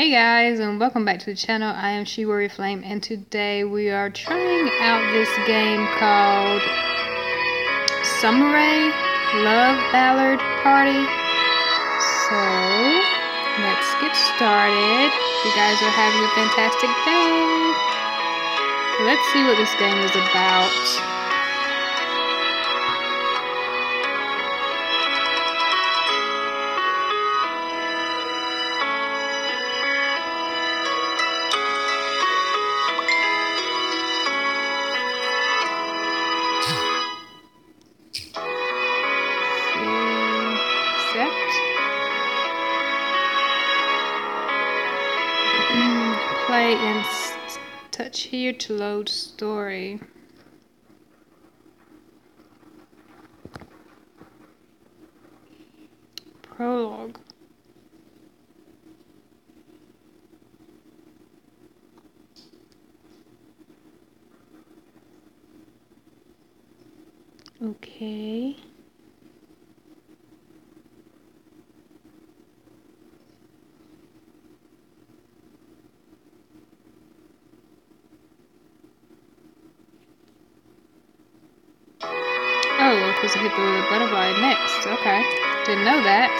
Hey guys, and welcome back to the channel. I am SheWarriorFlame, and today we are trying out this game called Samurai Love Ballad Party. So let's get started. You guys are having a fantastic day. So let's see what this game is about. Play and touch here to load story. Prologue. Okay. Oh, we're supposed to hit the butterfly next. Okay. Didn't know that.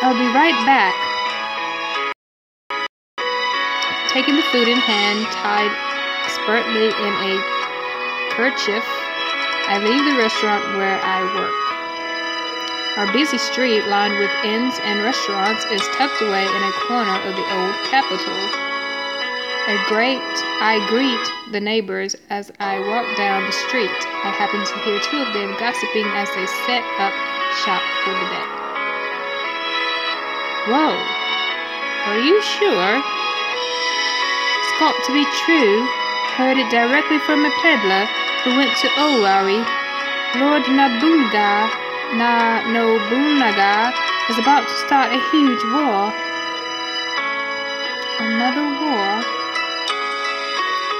I'll be right back. Taking the food in hand, tied expertly in a kerchief, I leave the restaurant where I work. Our busy street, lined with inns and restaurants, is tucked away in a corner of the old capital. I greet the neighbors as I walk down the street. I happen to hear two of them gossiping as they set up shop for the day. Whoa! Are you sure? It's got to be true. Heard it directly from a peddler who went to Owari. Lord Nobunaga is about to start a huge war. Another war?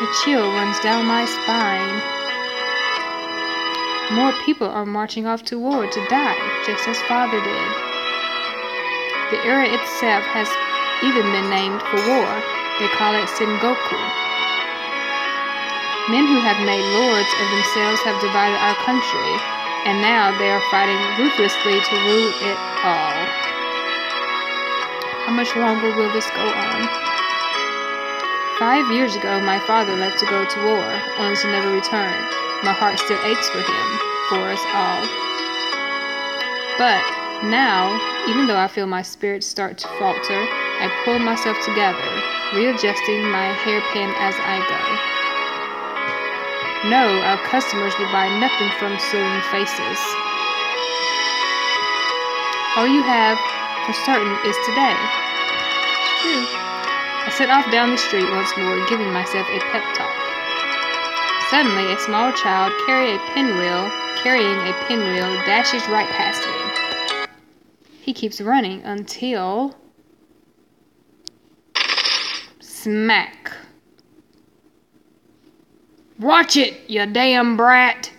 A chill runs down my spine. More people are marching off to war to die, just as Father did. The era itself has even been named for war. They call it Sengoku. Men who have made lords of themselves have divided our country, and now they are fighting ruthlessly to rule it all. How much longer will this go on? 5 years ago, my father left to go to war, only to never return. My heart still aches for him, for us all. But now, even though I feel my spirits start to falter, I pull myself together, readjusting my hairpin as I go. No, our customers will buy nothing from sullen faces. All you have for certain is today. It's true. I set off down the street once more, giving myself a pep talk. Suddenly, a small child carrying a pinwheel dashes right past me. He keeps running until... smack. Watch it, you damn brat!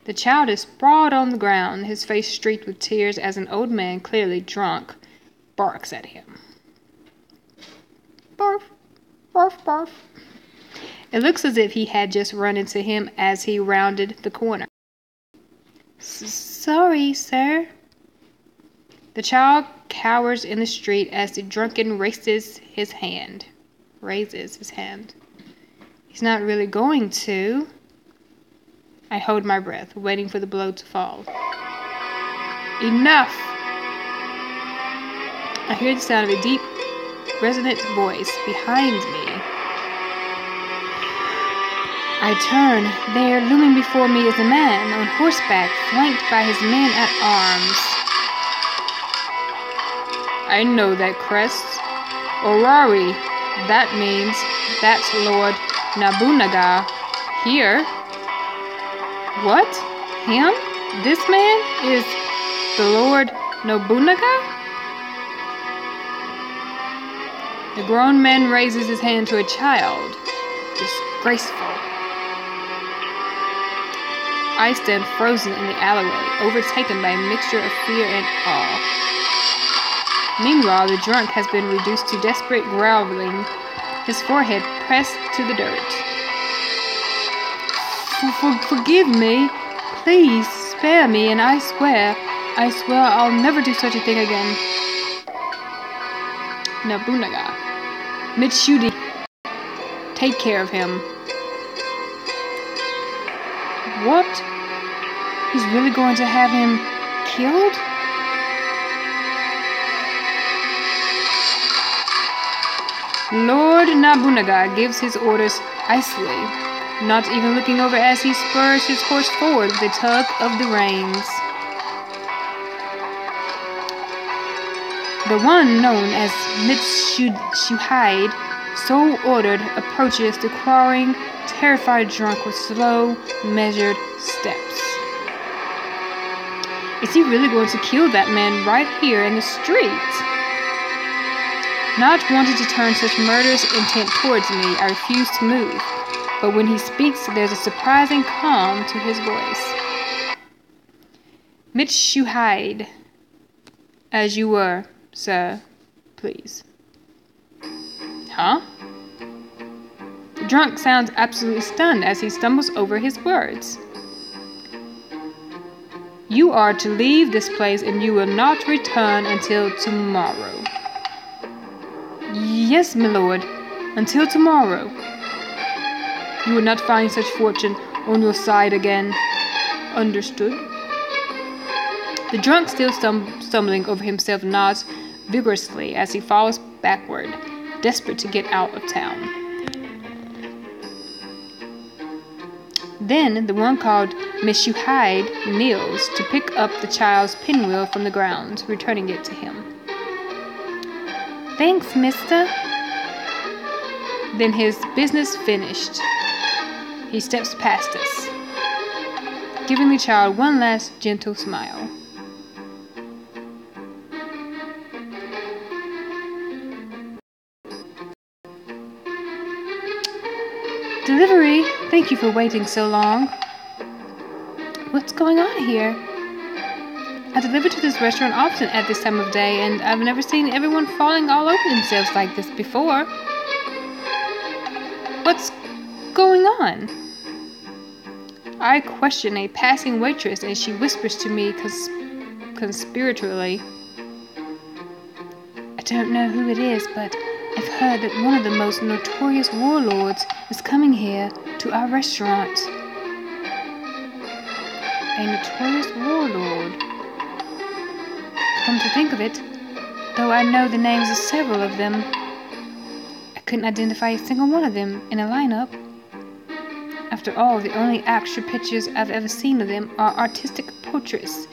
The child is sprawled on the ground, his face streaked with tears as an old man, clearly drunk, barks at him. Barf, barf, barf. It looks as if he had just run into him as he rounded the corner. Sorry, sir. The child cowers in the street as the drunken raises his hand. He's not really going to. I hold my breath, waiting for the blow to fall. Enough! I hear the sound of a deep, resonant voice behind me. I turn. There, looming before me, is a man on horseback, flanked by his men at arms. I know that crest. Owari. That means that's Lord Nobunaga. Here. What? Him? This man is the Lord Nobunaga? The grown man raises his hand to a child. Disgraceful. I stand frozen in the alleyway, overtaken by a mixture of fear and awe. Meanwhile, the drunk has been reduced to desperate growling, his forehead pressed to the dirt. Forgive me. Please, spare me, and I swear I'll never do such a thing again. Nobunaga. Mitsude, take care of him. What? He's really going to have him killed? Lord Nobunaga gives his orders icily, not even looking over as he spurs his horse forward with a tug of the reins. The one known as Mitsude, so ordered, approaches the crawling, terrified drunk with slow, measured steps. Is he really going to kill that man right here in the street? Not wanting to turn such murderous intent towards me, I refuse to move. But when he speaks, there's a surprising calm to his voice. Mitsude, as you were, sir, please. Huh? The drunk sounds absolutely stunned as he stumbles over his words. You are to leave this place and you will not return until tomorrow. Yes, my lord, until tomorrow. You will not find such fortune on your side again. Understood? The drunk, still stumbling over himself, nods vigorously as he falls backward, desperate to get out of town. Then the one called Mitsude kneels to pick up the child's pinwheel from the ground, returning it to him. Thanks, mister. Then his business finished. He steps past us, giving the child one last gentle smile. Delivery, thank you for waiting so long. What's going on here? I deliver to this restaurant often at this time of day, and I've never seen everyone falling all over themselves like this before. What's going on? I question a passing waitress as she whispers to me conspiratorially. I don't know who it is, but I've heard that one of the most notorious warlords is coming here to our restaurant. A notorious warlord. Come to think of it, though I know the names of several of them, I couldn't identify a single one of them in a lineup. After all, the only actual pictures I've ever seen of them are artistic portraits,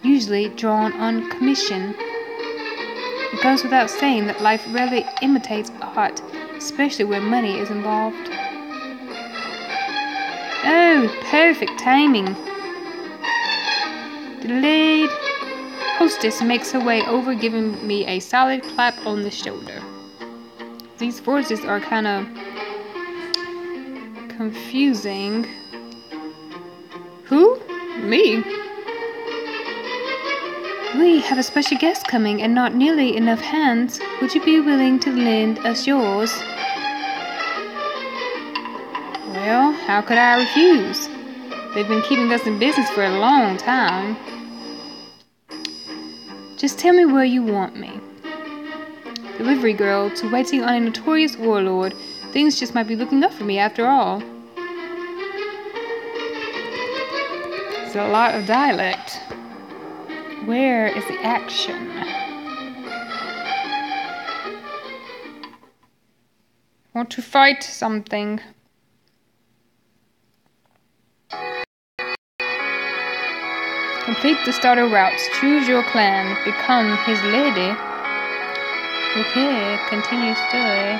usually drawn on commission. It goes without saying that life rarely imitates art, especially where money is involved. Oh, perfect timing. The delayed hostess makes her way over, giving me a solid clap on the shoulder. These voices are kind of confusing. Who? Me? We have a special guest coming and not nearly enough hands. Would you be willing to lend us yours? Well, how could I refuse? They've been keeping us in business for a long time. Just tell me where you want me. Delivery girl to waiting on a notorious warlord. Things just might be looking up for me after all. It's a lot of dialect. Where is the action? Want to fight something? Complete the starter routes. Choose your clan. Become his lady. Okay, continue story.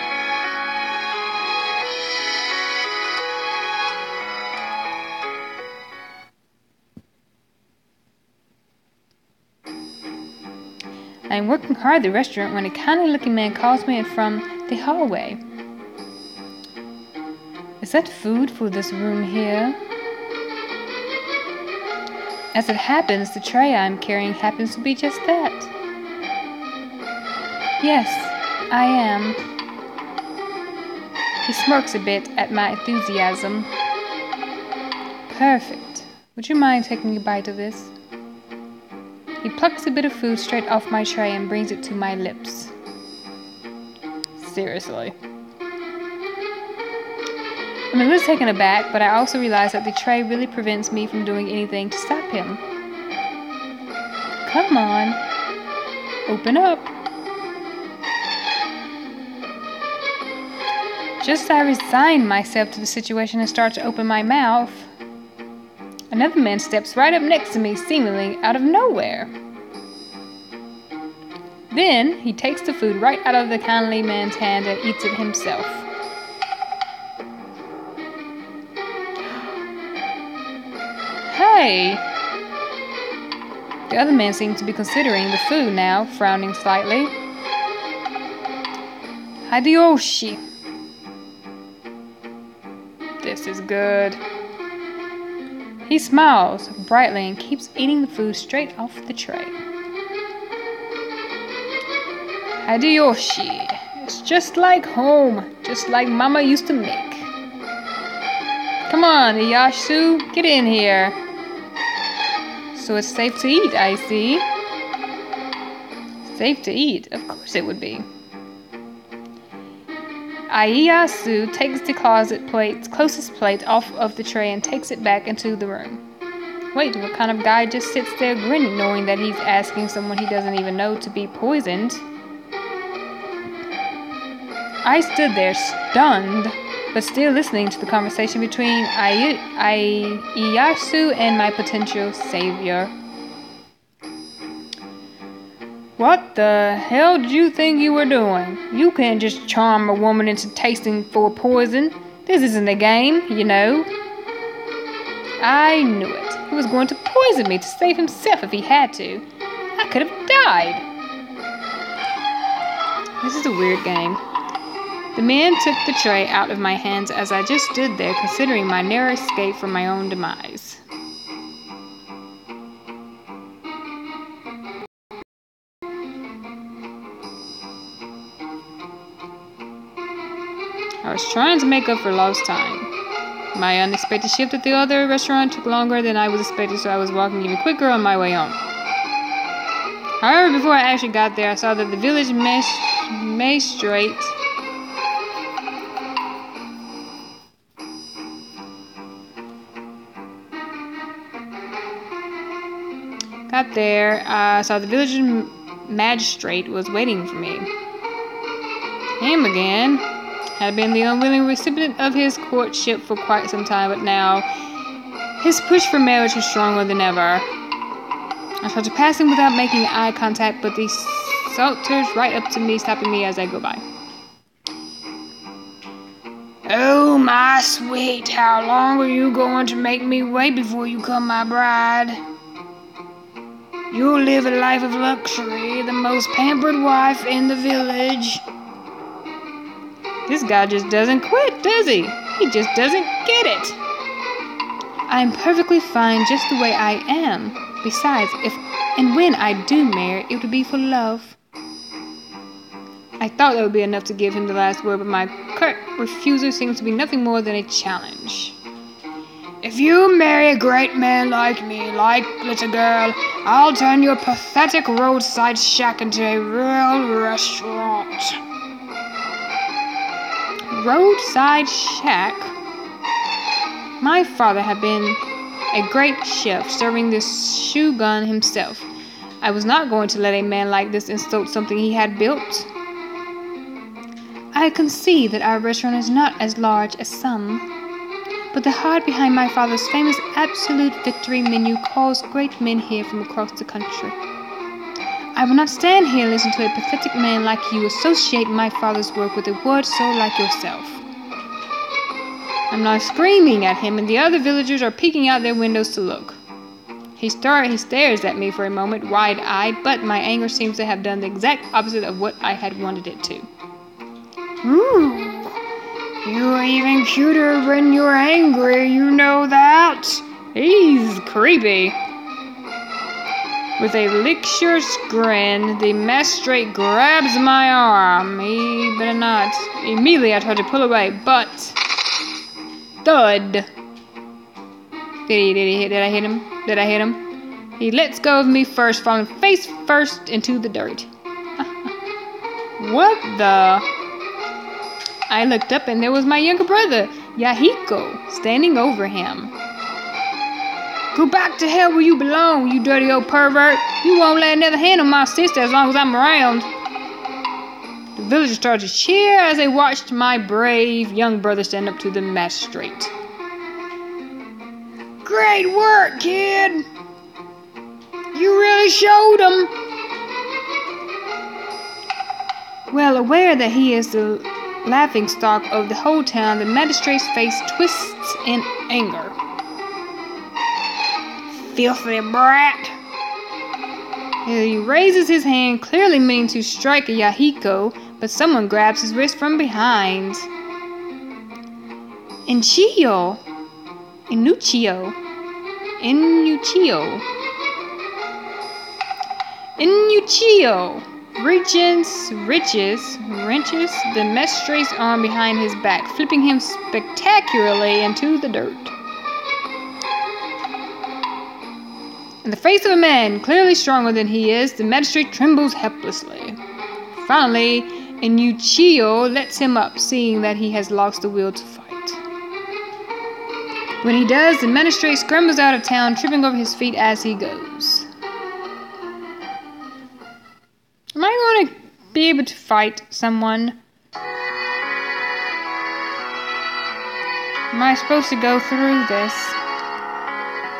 I'm working hard at the restaurant when a kindly looking man calls me in from the hallway. that food for this room here? As it happens, the tray I'm carrying happens to be just that. Yes, I am. He smirks a bit at my enthusiasm. Perfect. Would you mind taking a bite of this? He plucks a bit of food straight off my tray and brings it to my lips. Seriously. I'm a little taken aback, but I also realize that the tray really prevents me from doing anything to stop him. Come on. Open up. Just as I resign myself to the situation and start to open my mouth, another man steps right up next to me, seemingly out of nowhere. Then he takes the food right out of the kindly man's hand and eats it himself. Hey! The other man seems to be considering the food now, frowning slightly. Hideyoshi. This is good. He smiles brightly and keeps eating the food straight off the tray. Hideyoshi. It's just like home, just like Mama used to make. Come on, Ieyasu, get in here. So it's safe to eat, I see. Safe to eat? Of course it would be. Ieyasu takes the closest plate off of the tray and takes it back into the room. Wait, what kind of guy just sits there grinning, knowing that he's asking someone he doesn't even know to be poisoned? I stood there stunned, but still listening to the conversation between Ieyasu and my potential savior. What the hell did you think you were doing? You can't just charm a woman into tasting for poison. This isn't a game, you know. I knew it. He was going to poison me to save himself if he had to. I could have died. This is a weird game. The man took the tray out of my hands as I just stood there, considering my narrow escape from my own demise. I was trying to make up for lost time. My unexpected shift at the other restaurant took longer than I was expecting, so I was walking even quicker on my way home. However, before I actually got there, I saw that the village magistrate magistrate was waiting for me. Him again. Had been the unwilling recipient of his courtship for quite some time, but now his push for marriage was stronger than ever. I tried to pass him without making eye contact, but he sauntered right up to me, stopping me as I go by. Oh, my sweet, how long are you going to make me wait before you come my bride? You'll live a life of luxury, the most pampered wife in the village. This guy just doesn't quit, does he? He just doesn't get it. I'm perfectly fine just the way I am. Besides, if and when I do marry, it would be for love. I thought that would be enough to give him the last word, but my curt refusal seems to be nothing more than a challenge. If you marry a great man like me, like little girl, I'll turn your pathetic roadside shack into a real restaurant. Roadside shack? My father had been a great chef, serving the shogun himself. I was not going to let a man like this insult something he had built. I concede that our restaurant is not as large as some, but the heart behind my father's famous absolute victory menu calls great men here from across the country. I will not stand here and listen to a pathetic man like you associate my father's work with a word so like yourself. I'm not screaming at him, and the other villagers are peeking out their windows to look. He stares at me for a moment, wide-eyed, but my anger seems to have done the exact opposite of what I had wanted it to. Ooh, You're even cuter when you're angry, you know that? He's creepy. With a lictious grin, the magistrate grabs my arm. He better not. Immediately I tried to pull away, but... thud. Did I hit him? Did I hit him? He lets go of me first, falling face first into the dirt. What the... I looked up and there was my younger brother, Yahiko, standing over him. Go back to hell where you belong, you dirty old pervert. You won't lay another hand on my sister as long as I'm around. The villagers started to cheer as they watched my brave young brother stand up to the magistrate. Great work, kid. You really showed him. Well, aware that he is the laughingstock of the whole town, the magistrate's face twists in anger. Filthy brat! He raises his hand, clearly meaning to strike Yahiko, but someone grabs his wrist from behind. Inuchio. Wrenches the magistrate's arm behind his back, flipping him spectacularly into the dirt. In the face of a man clearly stronger than he is, the magistrate trembles helplessly. Finally, Inuchio lets him up, seeing that he has lost the will to fight. When he does, the magistrate scrambles out of town, tripping over his feet as he goes. Am I going to be able to fight someone? Am I supposed to go through this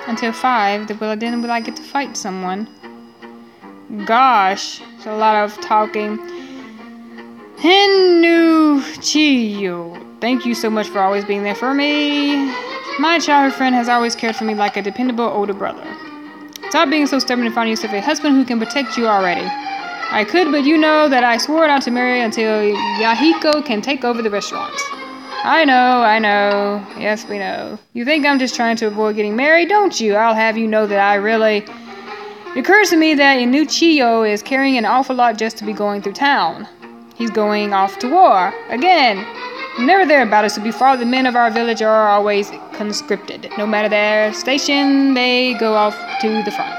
until 5? Then will I get to fight someone? Gosh, it's a lot of talking. Inuchio, thank you so much for always being there for me. My childhood friend has always cared for me like a dependable older brother. Stop being so stubborn and find yourself a husband who can protect you already. I could, but you know that I swore not to marry until Yahiko can take over the restaurant. I know. Yes, we know. You think I'm just trying to avoid getting married, don't you? I'll have you know that It occurs to me that Inuchio is carrying an awful lot just to be going through town. He's going off to war. Again. I'm never there about it, so before the men of our village are always conscripted. No matter their station, they go off to the front.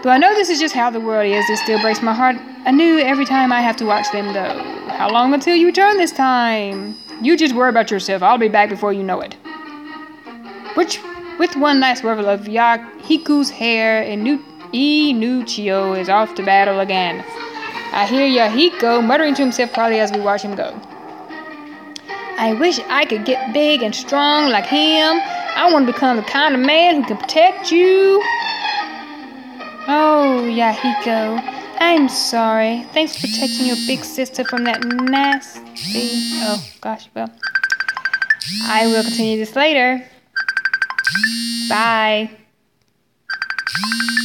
Though I know this is just how the world is, it still breaks my heart anew every time I have to watch them go. How long until you return this time? You just worry about yourself. I'll be back before you know it. With one last ruffle of Yahiko's hair, Inuchio is off to battle again. I hear Yahiko muttering to himself quietly as we watch him go. I wish I could get big and strong like him. I want to become the kind of man who can protect you. Oh, Yahiko, I'm sorry. Thanks for protecting your big sister from that nasty... Oh, gosh, well. I will continue this later. Bye.